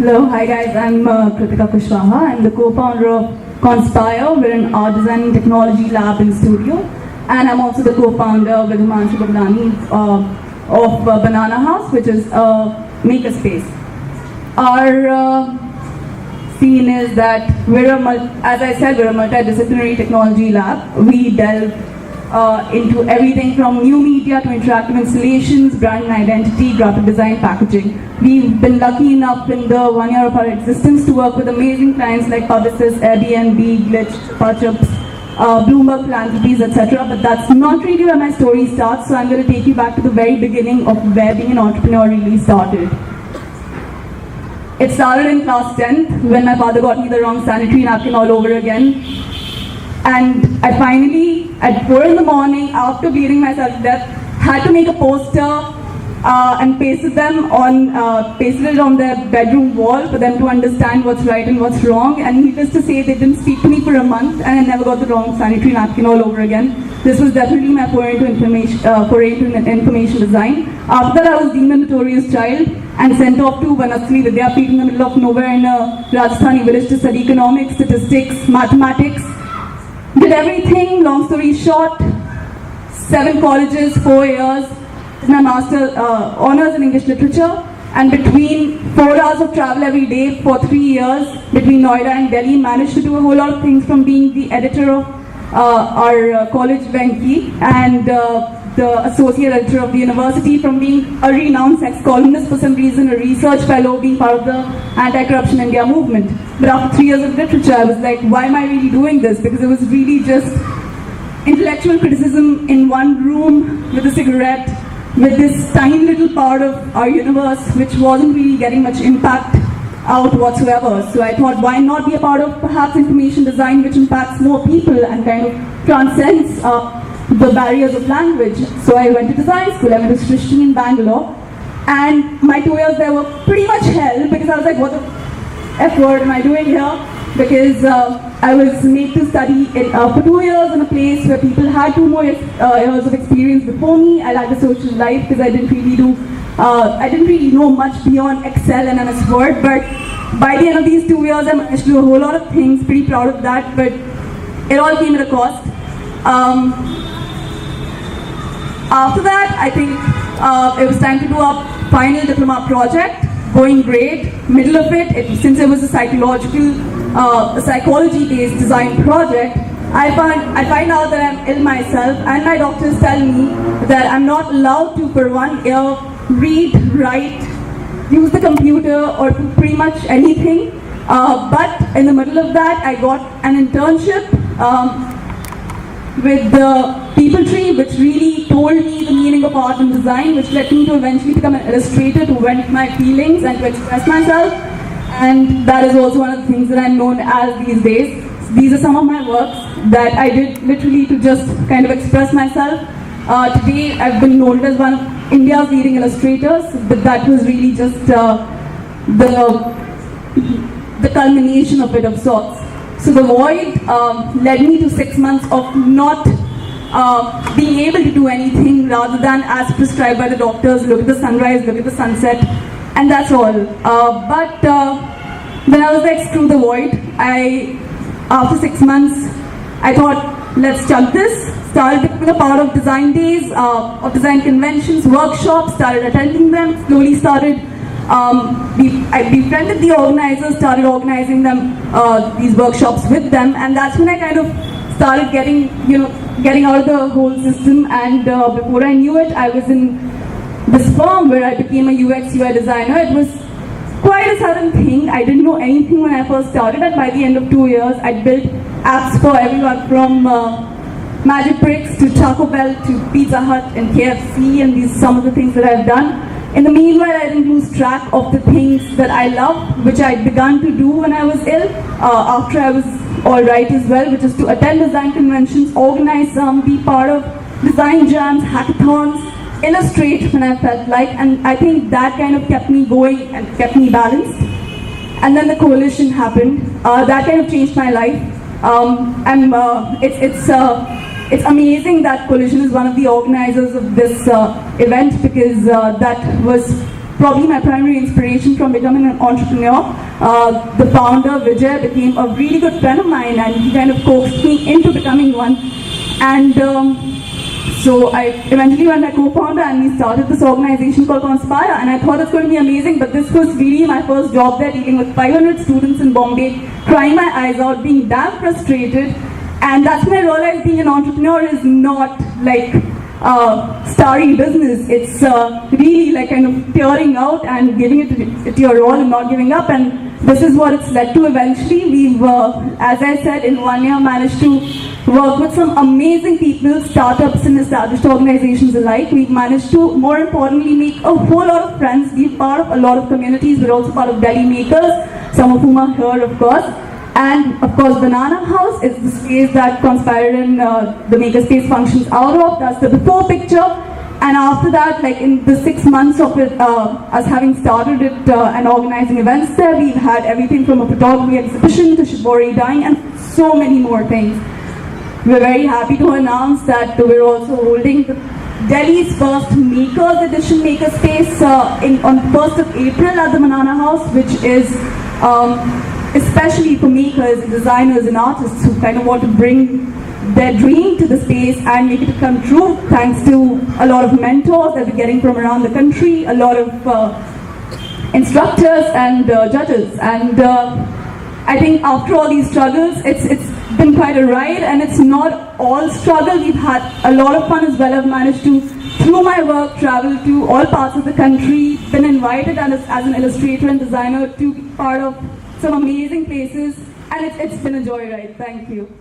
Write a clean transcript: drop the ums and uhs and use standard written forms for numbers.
Hello, hi guys, I'm Kritika Kushwaha. I'm the co-founder of Conspire. We're an art design and technology lab and studio. And I'm also the co-founder with Himanshu Bablani of Banana House, which is a makerspace. Our scene is that as I said, we're a multidisciplinary technology lab. We delve into everything from new media to interactive installations, brand and identity, graphic design, packaging. We've been lucky enough in the 1 year of our existence to work with amazing clients like Publicis, Airbnb, Glitch, Purchups, Bloomberg Philanthropies, etc. But that's not really where my story starts, so I'm going to take you back to the very beginning of where being an entrepreneur really started. It started in class 10th when my father got me the wrong sanitary napkin all over again. And I finally, at 4 in the morning, after bleeding myself to death, had to make a poster and pasted it on their bedroom wall for them to understand what's right and what's wrong. And needless to say, they didn't speak to me for a month, and I never got the wrong sanitary napkin all over again. This was definitely my foray into information design. After that, I was deemed a notorious child and sent off to Vanasli Vidyapith in the middle of nowhere in a Rajasthani village to study economics, statistics, mathematics. Did everything, long story short, 7 colleges, 4 years, my master's honors in English literature, and between 4 hours of travel every day for 3 years between Noida and Delhi, managed to do a whole lot of things, from being the editor of our college Venki and the associate editor of the university, from being a renowned sex columnist for some reason, a research fellow, being part of the anti-corruption India movement. But after 3 years of literature, I was like, why am I really doing this? Because it was really just intellectual criticism in one room with a cigarette, with this tiny little part of our universe which wasn't really getting much impact out whatsoever. So I thought, why not be a part of perhaps information design which impacts more people and kind of transcends the barriers of language. So I went to design school. I went to Srishti in Bangalore, and my 2 years there were pretty much hell, because I was like, what the F word am I doing here? Because I was made to study for 2 years in a place where people had 2 more years of experience before me. I lacked a social life because I didn't really know much beyond Excel and MS Word. But by the end of these 2 years, I managed to do a whole lot of things. Pretty proud of that, but it all came at a cost. After that, I think it was time to do our final diploma project. Going great. Middle of it, since it was a psychology-based design project, I find out that I'm ill myself, and my doctors tell me that I'm not allowed to, for 1 year, read, write, use the computer, or do pretty much anything. But in the middle of that, I got an internship with the People Tree, which really told me the meaning of art and design, which led me to eventually become an illustrator, to vent my feelings and to express myself. And that is also one of the things that I'm known as these days. These are some of my works that I did literally to just kind of express myself. Today I've been known as one of India's leading illustrators, but that was really just the culmination of it, of sorts. So the void led me to 6 months of not being able to do anything, rather than as prescribed by the doctors, look at the sunrise, look at the sunset, and that's all. But then I was like, screw the void. After 6 months, I thought, let's chug this. Started becoming a part of design days, of design conventions, workshops, started attending them, slowly started I befriended the organizers, started organizing them, these workshops with them, and that's when I kind of started getting out of the whole system. And before I knew it, I was in this firm where I became a UX UI designer. It was quite a sudden thing. I didn't know anything when I first started, and by the end of 2 years, I'd built apps for everyone from Magic Bricks to Taco Bell to Pizza Hut and KFC, and these are some of the things that I've done. In the meanwhile, I didn't lose track of the things that I love, which I'd begun to do when I was ill, after I was alright as well, which is to attend design conventions, organize some, be part of design jams, hackathons, illustrate when I felt like, and I think that kind of kept me going and kept me balanced. And then the coalition happened. That kind of changed my life. It's amazing that Coalition is one of the organizers of this event, because that was probably my primary inspiration from becoming an entrepreneur. The founder, Vijay, became a really good friend of mine, and he kind of coaxed me into becoming one. And so I eventually went my co-founder, and we started this organization called Conspire, and I thought it's going to be amazing, but this was really my first job there, dealing with 500 students in Bombay, crying my eyes out, being damn frustrated. And that's when I realized being an entrepreneur is not like starry business. It's really like kind of tearing out and giving it to your all and not giving up. And this is what it's led to eventually. We've, as I said, in 1 year managed to work with some amazing people, startups and established organizations alike. We've managed to, more importantly, make a whole lot of friends, be part of a lot of communities. We're also part of Delhi Makers, some of whom are here, of course. And of course, Banana House is the space that Conspire and the Makerspace functions out of. That's the before picture. And after that, like in the 6 months of it, us having started it and organizing events there, we've had everything from a photography exhibition to shibori dyeing and so many more things. We're very happy to announce that we're also holding Delhi's first Makers Edition Makerspace on 1st of April at the Banana House, which is especially for makers, designers and artists who kind of want to bring their dream to the space and make it come true, thanks to a lot of mentors that we're getting from around the country, a lot of instructors and judges. And I think after all these struggles, it's been quite a ride, and it's not all struggle. We've had a lot of fun as well. I've managed to, through my work, travel to all parts of the country, been invited as an illustrator and designer to be part of some amazing places, and it's been a joyride. Thank you.